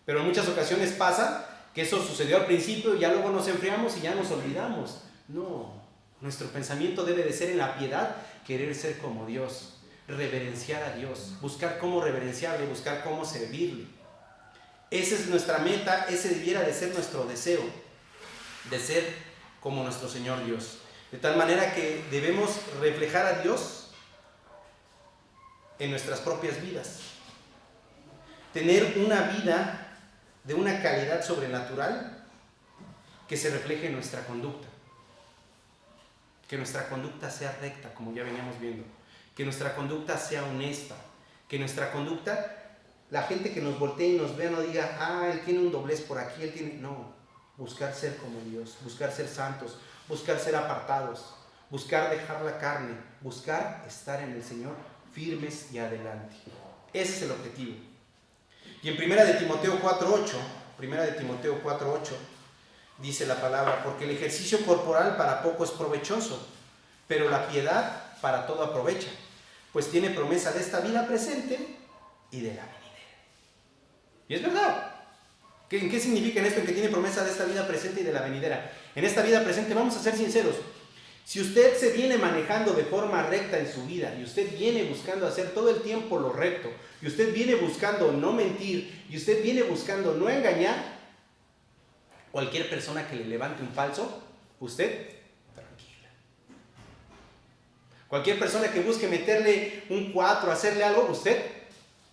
Pero en muchas ocasiones pasa que eso sucedió al principio y ya luego nos enfriamos y ya nos olvidamos. No, nuestro pensamiento debe de ser en la piedad, querer ser como Dios, reverenciar a Dios, buscar cómo reverenciarle, buscar cómo servirle. Esa es nuestra meta, ese debiera de ser nuestro deseo, de ser como nuestro Señor Dios. De tal manera que debemos reflejar a Dios en nuestras propias vidas. Tener una vida de una calidad sobrenatural que se refleje en nuestra conducta. Que nuestra conducta sea recta, como ya veníamos viendo. Que nuestra conducta sea honesta. Que nuestra conducta, la gente que nos voltee y nos vea no diga: él tiene un doblez por aquí, él tiene... No, buscar ser como Dios, buscar ser santos, buscar ser apartados, buscar dejar la carne, buscar estar en el Señor firmes y adelante. Ese es el objetivo. Y en 1 de Timoteo 4:8 dice la palabra: porque el ejercicio corporal para poco es provechoso, pero la piedad para todo aprovecha, pues tiene promesa de esta vida presente y de la venidera. Y es verdad. ¿En qué significa esto? En que tiene promesa de esta vida presente y de la venidera. En esta vida presente, vamos a ser sinceros, si usted se viene manejando de forma recta en su vida, y usted viene buscando hacer todo el tiempo lo recto, y usted viene buscando no mentir, y usted viene buscando no engañar, cualquier persona que le levante un falso, usted, tranquila. Cualquier persona que busque meterle un 4, hacerle algo, usted,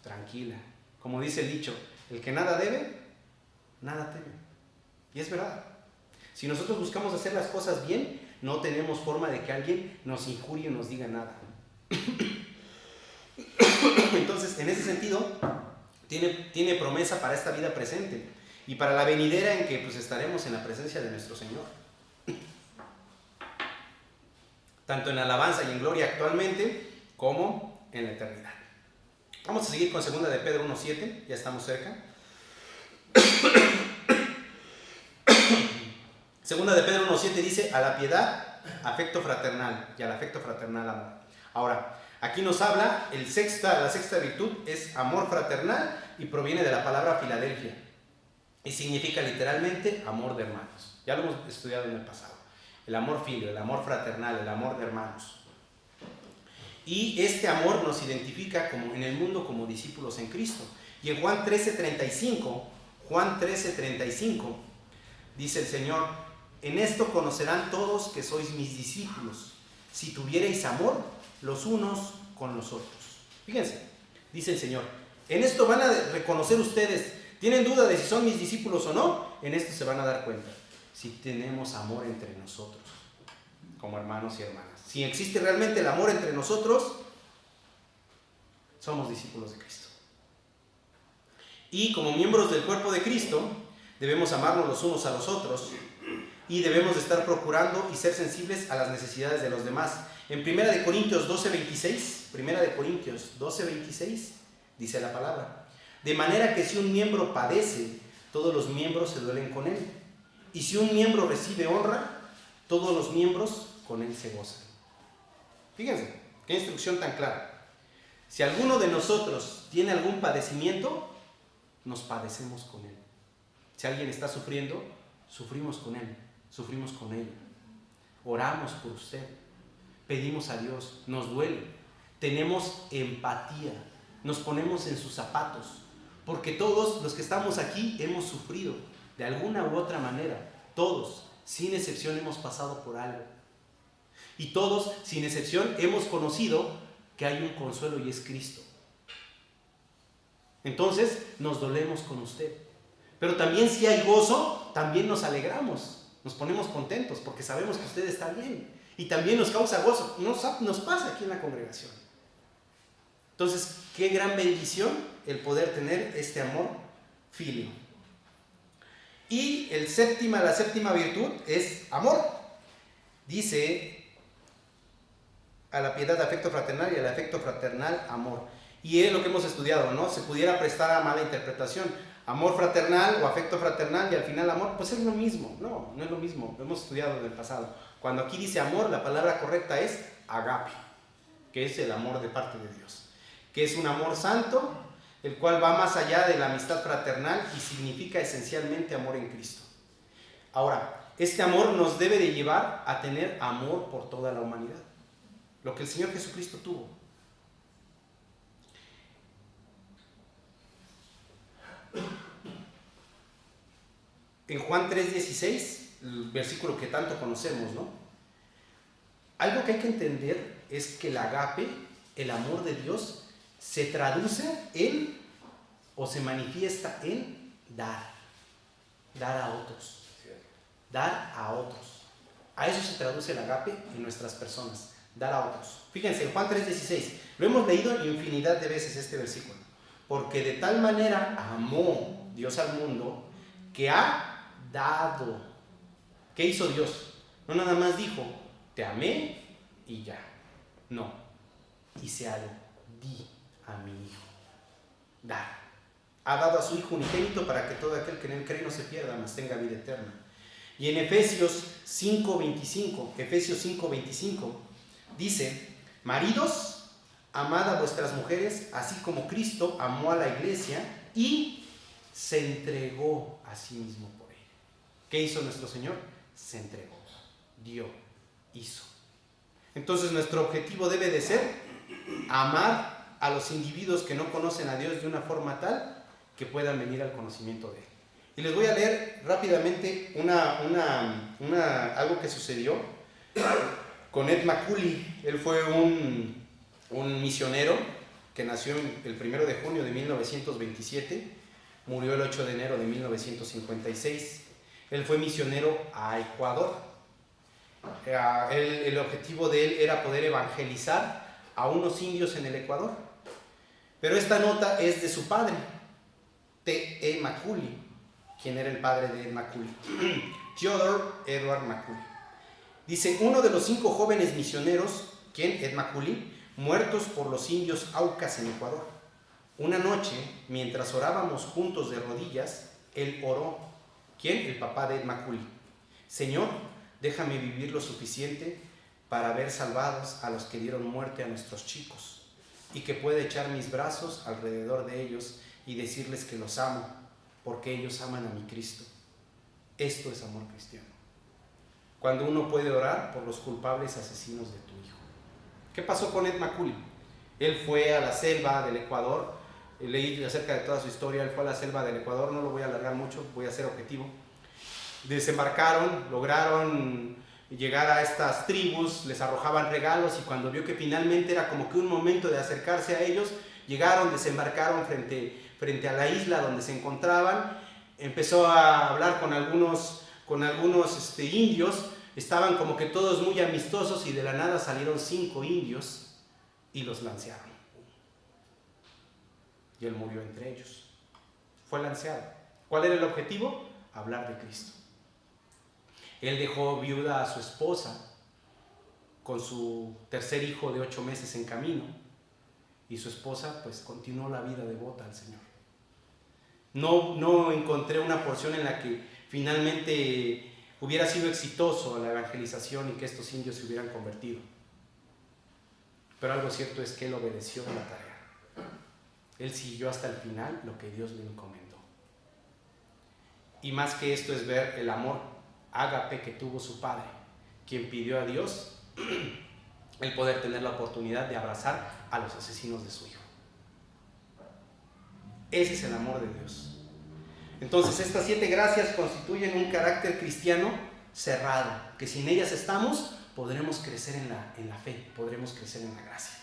tranquila. Como dice el dicho, el que nada debe, nada teme. Y es verdad. Si nosotros buscamos hacer las cosas bien, no tenemos forma de que alguien nos injurie o nos diga nada. Entonces, en ese sentido, tiene promesa para esta vida presente y para la venidera en que pues, estaremos en la presencia de nuestro Señor. Tanto en alabanza y en gloria actualmente, como en la eternidad. Vamos a seguir con 2 de Pedro 1:7, ya estamos cerca. 2 de Pedro 1:7 dice, a la piedad, afecto fraternal, y al afecto fraternal, amor. Ahora, aquí nos habla, la sexta virtud es amor fraternal y proviene de la palabra Filadelfia. Y significa literalmente amor de hermanos. Ya lo hemos estudiado en el pasado. El amor filio, el amor fraternal, el amor de hermanos. Y este amor nos identifica como, en el mundo como discípulos en Cristo. Y en Juan 13:35, dice el Señor, en esto conocerán todos que sois mis discípulos, si tuviereis amor los unos con los otros. Fíjense, dice el Señor, en esto van a reconocer ustedes, ¿tienen duda de si son mis discípulos o no? En esto se van a dar cuenta, si tenemos amor entre nosotros, como hermanos y hermanas. Si existe realmente el amor entre nosotros, somos discípulos de Cristo. Y como miembros del cuerpo de Cristo, debemos amarnos los unos a los otros y debemos de estar procurando y ser sensibles a las necesidades de los demás. En 1 Corintios 12:26, dice la palabra, de manera que si un miembro padece, todos los miembros se duelen con él. Y si un miembro recibe honra, todos los miembros con él se gozan. Fíjense, qué instrucción tan clara. Si alguno de nosotros tiene algún padecimiento, nos padecemos con él. Si alguien está sufriendo, sufrimos con él, sufrimos con él. Oramos por usted, pedimos a Dios, nos duele, tenemos empatía, nos ponemos en sus zapatos, porque todos los que estamos aquí hemos sufrido de alguna u otra manera. Todos, sin excepción, hemos pasado por algo. Y todos, sin excepción, hemos conocido que hay un consuelo y es Cristo. Entonces, nos dolemos con usted. Pero también si hay gozo, también nos alegramos, nos ponemos contentos porque sabemos que usted está bien. Y también nos causa gozo, nos pasa aquí en la congregación. Entonces, qué gran bendición el poder tener este amor filio. Y la séptima virtud es amor. Dice, a la piedad afecto fraternal y al afecto fraternal amor. Y es lo que hemos estudiado, ¿no? Se pudiera prestar a mala interpretación. Amor fraternal o afecto fraternal y al final amor, pues es lo mismo. No es lo mismo, lo hemos estudiado en el pasado. Cuando aquí dice amor, la palabra correcta es agape, que es el amor de parte de Dios. Que es un amor santo, el cual va más allá de la amistad fraternal y significa esencialmente amor en Cristo. Ahora, este amor nos debe de llevar a tener amor por toda la humanidad. Lo que el Señor Jesucristo tuvo. En Juan 3:16, el versículo que tanto conocemos, ¿no? Algo que hay que entender es que el agape, el amor de Dios, se traduce en o se manifiesta en dar a otros, dar a otros. A eso se traduce el agape en nuestras personas, dar a otros. Fíjense, en Juan 3:16, lo hemos leído infinidad de veces este versículo, porque de tal manera amó Dios al mundo que ha dado. ¿Qué hizo Dios? No nada más dijo, te amé y ya. No, hice algo, di a mi hijo, dar. Ha dado a su Hijo unigénito para que todo aquel que en él cree no se pierda, mas tenga vida eterna. Y en Efesios 5:25 dice, maridos, amad a vuestras mujeres, así como Cristo amó a la iglesia y se entregó a sí mismo por ella. ¿Qué hizo nuestro Señor? Se entregó, dio, hizo. Entonces nuestro objetivo debe de ser amar a los individuos que no conocen a Dios de una forma tal que puedan venir al conocimiento de Él. Y les voy a leer rápidamente algo que sucedió con Ed Macaulay. Él fue un misionero que nació el 1 de junio de 1927, murió el 8 de enero de 1956. Él fue misionero a Ecuador. El objetivo de él era poder evangelizar a unos indios en el Ecuador. Pero esta nota es de su padre, T.E. Macaulay, quien era el padre de Ed Macaulay, Theodore Edward Macaulay. Dice, uno de los 5 jóvenes misioneros, quien Ed Macaulay, muertos por los indios Aucas en Ecuador. Una noche, mientras orábamos juntos de rodillas, él oró. ¿Quién? El papá de Ed Macaulay. Señor, déjame vivir lo suficiente para ver salvados a los que dieron muerte a nuestros chicos, y que pueda echar mis brazos alrededor de ellos y decirles que los amo, porque ellos aman a mi Cristo. Esto es amor cristiano. Cuando uno puede orar por los culpables asesinos de tu hijo. ¿Qué pasó con Ed Macaulay? Él fue a la selva del Ecuador. Leí acerca de toda su historia. Él fue a la selva del Ecuador. No lo voy a alargar mucho, voy a ser objetivo. Desembarcaron, lograron llegar a estas tribus, les arrojaban regalos, y cuando vio que finalmente era como que un momento de acercarse a ellos, llegaron, desembarcaron frente a la isla donde se encontraban. Empezó a hablar con algunos indios. Estaban como que todos muy amistosos, y de la nada salieron 5 indios y los lancearon. Y él murió entre ellos. Fue lanceado. ¿Cuál era el objetivo? Hablar de Cristo. Él dejó viuda a su esposa con su tercer hijo de 8 meses en camino, y su esposa pues continuó la vida devota al Señor. No encontré una porción en la que finalmente hubiera sido exitoso la evangelización y que estos indios se hubieran convertido. Pero algo cierto es que él obedeció la tarea. Él siguió hasta el final lo que Dios le encomendó. Y más que esto es ver el amor ágape que tuvo su padre, quien pidió a Dios el poder tener la oportunidad de abrazar a los asesinos de su hijo. Ese es el amor de Dios. Entonces, estas 7 gracias constituyen un carácter cristiano cerrado, que si en ellas estamos, podremos crecer en la fe, podremos crecer en la gracia.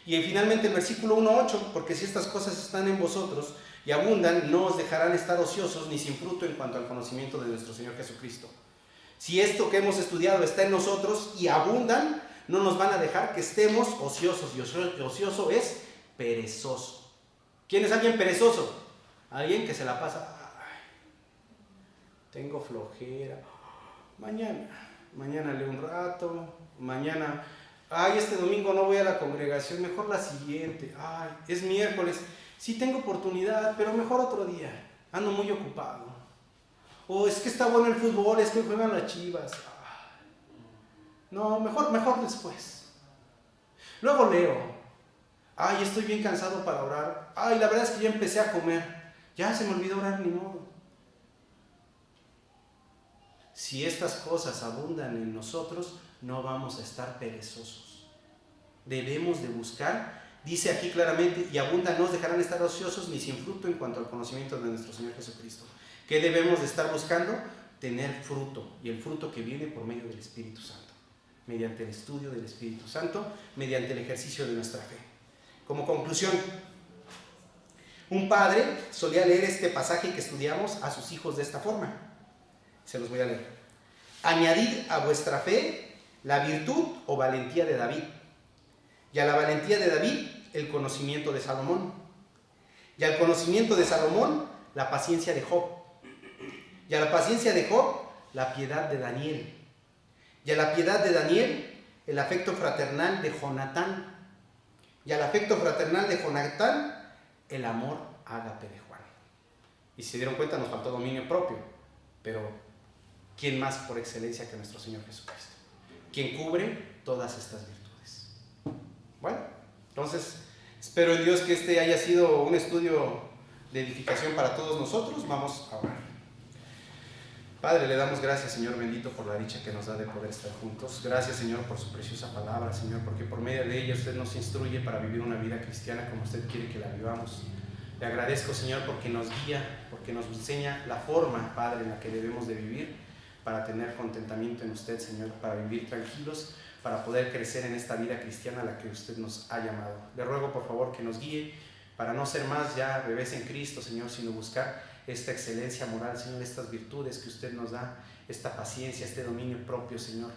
Y finalmente el versículo 1:8, porque si estas cosas están en vosotros y abundan, no os dejarán estar ociosos ni sin fruto en cuanto al conocimiento de nuestro Señor Jesucristo. Si esto que hemos estudiado está en nosotros y abundan, no nos van a dejar que estemos ociosos. Y ocioso es perezoso. ¿Quién es alguien perezoso? Alguien que se la pasa, tengo flojera, mañana leo un rato, mañana, este domingo no voy a la congregación, mejor la siguiente, es miércoles, sí tengo oportunidad, pero mejor otro día, ando muy ocupado. O es que está bueno el fútbol, es que juegan las Chivas. No, mejor después. Luego leo. Estoy bien cansado para orar. La verdad es que ya empecé a comer. Ya se me olvidó orar, ni modo. Si estas cosas abundan en nosotros, no vamos a estar perezosos. Debemos de buscar, dice aquí claramente, y abundan, no os dejarán estar ociosos ni sin fruto en cuanto al conocimiento de nuestro Señor Jesucristo. ¿Qué debemos de estar buscando? Tener fruto, y el fruto que viene por medio del Espíritu Santo, mediante el estudio del Espíritu Santo, mediante el ejercicio de nuestra fe. Como conclusión, un padre solía leer este pasaje que estudiamos a sus hijos de esta forma. Se los voy a leer. Añadid a vuestra fe la virtud o valentía de David, y a la valentía de David el conocimiento de Salomón, y al conocimiento de Salomón la paciencia de Job, y a la paciencia de Job la piedad de Daniel, y a la piedad de Daniel el afecto fraternal de Jonatán, y al afecto fraternal de Jonatán el amor ágape de Juan. Y si se dieron cuenta, nos faltó dominio propio, pero ¿quién más por excelencia que nuestro Señor Jesucristo? Quien cubre todas estas virtudes. Bueno, entonces espero en Dios que este haya sido un estudio de edificación para todos nosotros. Vamos a orar. Padre, le damos gracias, Señor bendito, por la dicha que nos da de poder estar juntos. Gracias, Señor, por su preciosa palabra, Señor, porque por medio de ella usted nos instruye para vivir una vida cristiana como usted quiere que la vivamos. Le agradezco, Señor, porque nos guía, porque nos enseña la forma, Padre, en la que debemos de vivir para tener contentamiento en usted, Señor, para vivir tranquilos, para poder crecer en esta vida cristiana a la que usted nos ha llamado. Le ruego por favor que nos guíe para no ser más ya bebés en Cristo, Señor, sino buscar esta excelencia moral, Señor, estas virtudes que usted nos da, esta paciencia, este dominio propio, Señor,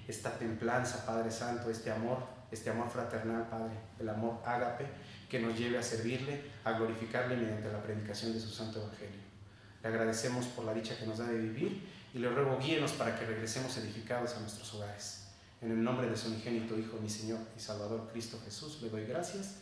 esta templanza, Padre Santo, este amor fraternal, Padre, el amor ágape, que nos lleve a servirle, a glorificarle mediante la predicación de su Santo Evangelio. Le agradecemos por la dicha que nos da de vivir y le ruego guíenos para que regresemos edificados a nuestros hogares. En el nombre de su unigénito Hijo, mi Señor y Salvador Cristo Jesús, le doy gracias.